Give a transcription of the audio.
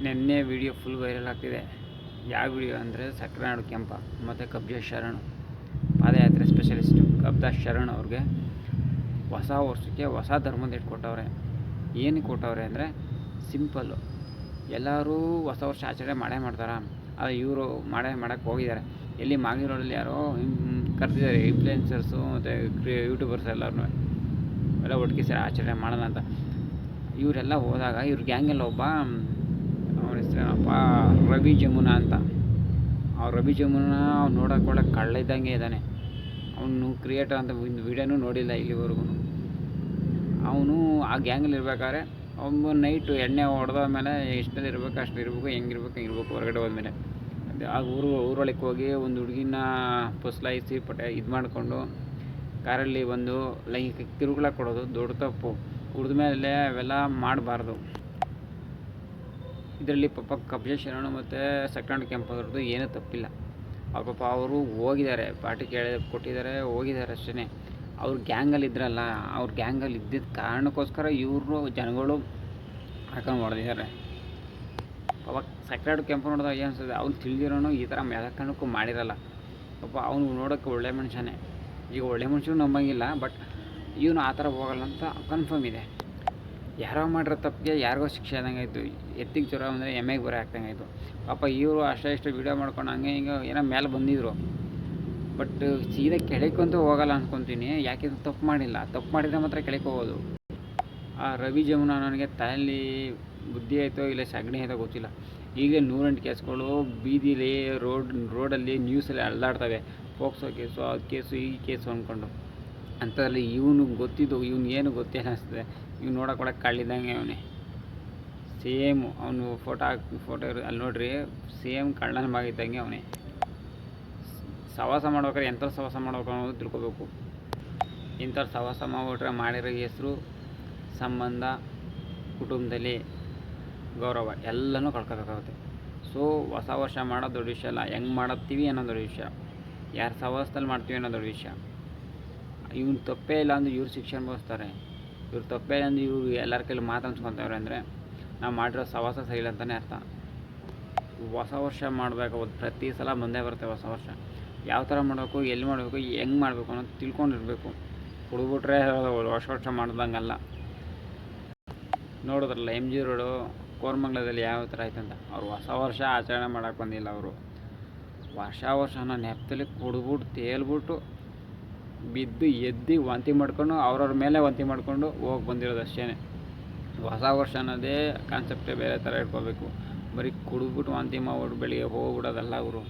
ನಿನ್ನೆ video full viral ಆಗ್ತಿದೆ. ಯಾವ ವಿಡಿಯೋ ಅಂದರೆ ಸಕ್ಕರೆನಾಡು ಕೆಂಪ ಮತ್ತು ಕಬ್ಜ ಶರಣ್ ಪಾದಯಾತ್ರೆ ಸ್ಪೆಷಲಿಸ್ಟು ಕಬ್ಜ ಶರಣ್ ಅವ್ರಿಗೆ ಹೊಸ ವರ್ಷಕ್ಕೆ ಹೊಸ ಧರ್ಮದ ಇಟ್ಕೊಟ್ಟವ್ರೆ. ಏನಕ್ಕೆ ಕೊಟ್ಟವ್ರೆ ಅಂದರೆ ಸಿಂಪಲ್ಲು, ಎಲ್ಲರೂ ಹೊಸ ವರ್ಷ ಆಚರಣೆ ಮಾಡ್ತಾರೆ. ಅದು ಇವರು ಮಾಡೋಕ್ಕೆ ಹೋಗಿದ್ದಾರೆ. ಎಲ್ಲಿ ಮಾಗಡಿ ರೋಡಲ್ಲಿ ಯಾರೋ ಕರೆದಿದ್ದಾರೆ ಇನ್ಫ್ಲುಯೆನ್ಸರ್ಸು ಮತ್ತು ಯೂಟ್ಯೂಬರ್ಸ್ ಎಲ್ಲರೂ ಎಲ್ಲ ಒಟ್ಟಿಗೆ ಸೇರಿ ಆಚರಣೆ ಮಾಡೋಣ ಅಂತ. ಇವರೆಲ್ಲ ಹೋದಾಗ ಇವ್ರ ಗ್ಯಾಂಗಲ್ಲಿ ಒಬ್ಬ, ಅವನ ಹೆಸರೇನಪ್ಪ, ರವಿ ಜಮುನಾ ಅಂತ. ರವಿ ಜಮುನಾ ಅವ್ನು ನೋಡೋಕೆ ಒಳ್ಳೆ ಕಳ್ಳ ಇದ್ದಂಗೆ ಇದ್ದಾನೆ. ಅವನು ಕ್ರಿಯೇಟರ್ ಅಂತ ಒಂದು ವೀಡಿಯೋನೂ ನೋಡಿಲ್ಲ ಇಲ್ಲಿವರೆಗೂ. ಅವನು ಆ ಗ್ಯಾಂಗಲ್ಲಿ ಇರ್ಬೇಕಾದ್ರೆ ಅವನು ನೈಟು ಎಣ್ಣೆ ಹೊಡೆದ ಮೇಲೆ ಎಷ್ಟಲ್ಲಿ ಇರಬೇಕು ಅಷ್ಟು ಇರಬೇಕು, ಹೆಂಗಿರ್ಬೇಕು ಹೊರಗಡೆ ಹೋದ್ಮೇಲೆ ಆ ಊರೊಳಗೆ ಹೋಗಿ ಒಂದು ಹುಡುಗಿನ ಪುಸ್ಲಾಯಿಸಿ ಇದು ಮಾಡಿಕೊಂಡು ಕಾರಲ್ಲಿ ಒಂದು ಲೈಂಗಿಕ ಕಿರುಕುಳ ಕೊಡೋದು ದೊಡ್ಡ ತಪ್ಪು. ಕುಡಿದ ಮೇಲೆ ಅವೆಲ್ಲ ಮಾಡಬಾರ್ದು. ಇದರಲ್ಲಿ ಪಾಪ ಕಬ್ಜ ಶರಣು ಮತ್ತು ಸಕ್ಕರೆನಾಡು ಕೆಂಪವ್ರದ್ದು ಏನೂ ತಪ್ಪಿಲ್ಲ. ಪಾಪ ಅವರು ಹೋಗಿದ್ದಾರೆ, ಪಾರ್ಟಿ ಕೊಟ್ಟಿದ್ದಾರೆ, ಹೋಗಿದ್ದಾರೆ ಅಷ್ಟೇ. ಅವ್ರ ಗ್ಯಾಂಗಲ್ಲಿ ಇದ್ರಲ್ಲ, ಅವ್ರ ಗ್ಯಾಂಗಲ್ಲಿ ಇದ್ದಿದ್ದ ಕಾರಣಕ್ಕೋಸ್ಕರ ಇವರು ಜನಗಳು ಹಾಕೊಂಡು ಹೊಡೆದಿದ್ದಾರೆ. ಪಾಪ ಸಕ್ಕರೆನಾಡು ಕೆಂಪು ನೋಡಿದಾಗ ಏನು ಅನ್ಸುತ್ತೆ, ಅವ್ನು ತಿಳಿದಿರೋನು ಈ ಥರ ಮೆಲಕಣಕ್ಕೂ ಮಾಡಿರಲ್ಲ. ಪಾಪ ಅವನು ನೋಡೋಕ್ಕೆ ಒಳ್ಳೆ ಮನುಷ್ಯನೇ. ಈಗ ಒಳ್ಳೆ ಮನುಷ್ಯರು ನಂಬಂಗಿಲ್ಲ, ಬಟ್ ಇವನು ಆ ಥರ ಹೋಗಲ್ಲ ಅಂತ ಕನ್ಫರ್ಮ್ ಇದೆ. ಯಾರೋ ಮಾಡಿರೋ ತಪ್ಪಿಗೆ ಯಾರಿಗೋ ಶಿಕ್ಷೆ ಆದಂಗೆ ಆಯಿತು. ಎತ್ತಿಗೆ ಜ್ವರ ಅಂದರೆ ಎಮ್ಮೆಗೆ ಬರೋ ಆಗ್ತಂಗೆ ಆಯಿತು. ಪಾಪ ಇವರು ಅಷ್ಟೇ ಇಷ್ಟು ವೀಡಿಯೋ ಮಾಡ್ಕೊಂಡು ಹಂಗೆ ಹಿಂಗೆ ಏನೋ ಮೇಲೆ ಬಂದಿದ್ರು. ಬಟ್ ಸೀದಾ ಕೆಳಕ್ಕಂತೂ ಹೋಗಲ್ಲ ಅಂದ್ಕೊತೀನಿ. ಯಾಕೆಂದ್ರೆ ತಪ್ಪು ಮಾಡಿಲ್ಲ. ತಪ್ಪು ಮಾಡಿದರೆ ಮಾತ್ರ ಕೆಳಕ್ಕೆ ಹೋಗೋದು. ಆ ರವಿ ಜಮುನಾ ನನಗೆ ತಲೆಯಲ್ಲಿ ಬುದ್ಧಿ ಆಯಿತೋ ಇಲ್ಲ ಸಗಣಿ ಆಯಿತೋ ಗೊತ್ತಿಲ್ಲ. ಈಗಲೇ 108 ಕೇಸ್ಗಳು ಬೀದಿಲಿ ರೋಡಲ್ಲಿ ನ್ಯೂಸಲ್ಲಿ ಅಲ್ಲಾಡ್ತವೆ. ಪೋಕ್ಸೋ ಕೇಸು, ಆ ಕೇಸು, ಈ ಕೇಸು ಅಂದ್ಕೊಂಡು. ಅಂಥದ್ರಲ್ಲಿ ಇವನು ಗೊತ್ತಿದ್ದು ಏನು ಗೊತ್ತೇ ಅನಿಸ್ತದೆ. ಇವ್ನು ನೋಡೋಕೆ ಕಳ್ಳಿದ್ದಂಗೆ ಅವನೇ. ಸೇಮು ಅವನು ಫೋಟೋ ಅಲ್ಲಿ ನೋಡ್ರಿ, ಸೇಮ್ ಕಳ್ಳನ ಮಗಿದ್ದಂಗೆ ಅವನೇ. ಸವಾಸ ಮಾಡ್ಬೇಕಾದ್ರೆ ಎಂಥವ್ರು ಸವಾಸ ಮಾಡ್ಬೇಕು ಅನ್ನೋದು ತಿಳ್ಕೊಬೇಕು. ಇಂಥವ್ರು ಸವಾಸ ಮಾಡ್ಬಿಟ್ರೆ ಮಾಡಿರೋ ಹೆಸರು, ಸಂಬಂಧ, ಕುಟುಂಬದಲ್ಲಿ ಗೌರವ ಎಲ್ಲನೂ ಕಳ್ಕೊಬೇಕಾಗುತ್ತೆ. ಸೊ ಹೊಸ ವರ್ಷ ಮಾಡೋದು ದೊಡ್ಡ ವಿಷಯ ಅಲ್ಲ, ಹೆಂಗೆ ಮಾಡ್ತೀವಿ ಅನ್ನೋದು ದೊಡ್ಡ ವಿಷಯ. ಯಾರು ಸವಾಸದಲ್ಲಿ ಮಾಡ್ತೀವಿ ಅನ್ನೋದು ದೊಡ್ಡ ವಿಷಯ. ಇವ್ನು ತಪ್ಪೇ ಇಲ್ಲ ಅಂದ್ರೆ ಇವ್ರು ಶಿಕ್ಷೆ ಅನುಭವಿಸ್ತಾರೆ. ಇವ್ರು ತಪ್ಪೇ ಇಲ್ಲ ಅಂದ್ರೆ ಇವರು ಎಲ್ಲರ ಕೈಲಿ ಮಾತಾಡ್ಸ್ಕೊತವ್ರೆ ಅಂದರೆ ನಾವು ಮಾಡಿರೋ ಸವಾಸ ಸರಿ ಇಲ್ಲ ಅಂತಲೇ ಅರ್ಥ. ಹೊಸ ವರ್ಷ ಮಾಡಬೇಕು, ಪ್ರತಿ ಸಲ ಮುಂದೆ ಬರುತ್ತೆ ಹೊಸ ವರ್ಷ. ಯಾವ ಥರ ಮಾಡಬೇಕು, ಎಲ್ಲಿ ಮಾಡಬೇಕು, ಹೆಂಗೆ ಮಾಡಬೇಕು ಅನ್ನೋದು ತಿಳ್ಕೊಂಡಿರ್ಬೇಕು. ಕುಡಿದ್ಬಿಟ್ರೆ ವರ್ಷ ಮಾಡ್ದಂಗಲ್ಲ. ನೋಡಿದ್ರಲ್ಲ MG ರೋಡು ಕೋರಮಂಗಲದಲ್ಲಿ ಯಾವ ಥರ ಆಯ್ತಂತ. ಅವ್ರು ಹೊಸ ವರ್ಷ ಆಚರಣೆ ಮಾಡೋಕ್ಕೆ ಬಂದಿಲ್ಲ. ಅವರು ವರ್ಷನ ನೆಪದಲ್ಲಿ ಕುಡಿದ್ಬಿಟ್ಟು ತೇಲ್ಬಿಟ್ಟು ಬಿದ್ದು ಎದ್ದು ವಾಂತಿ ಮಾಡ್ಕೊಂಡು ಅವ್ರವ್ರ ಮೇಲೆ ವಾಂತಿ ಮಾಡ್ಕೊಂಡು ಹೋಗಿ ಬಂದಿರೋದು ಅಷ್ಟೇ. ಹೊಸ ವರ್ಷ ಅನ್ನೋದೇ ಕಾನ್ಸೆಪ್ಟೇ ಬೇರೆ ಥರ ಇಟ್ಕೋಬೇಕು. ಬರೀ ಕುಡಿದ್ಬಿಟ್ಟು ವಾಂತಿ ಮಾಡ್ಬಿಟ್ಟು ಬೆಳಿಗ್ಗೆ ಹೋಗ್ಬಿಡೋದಲ್ಲ ಅವರು.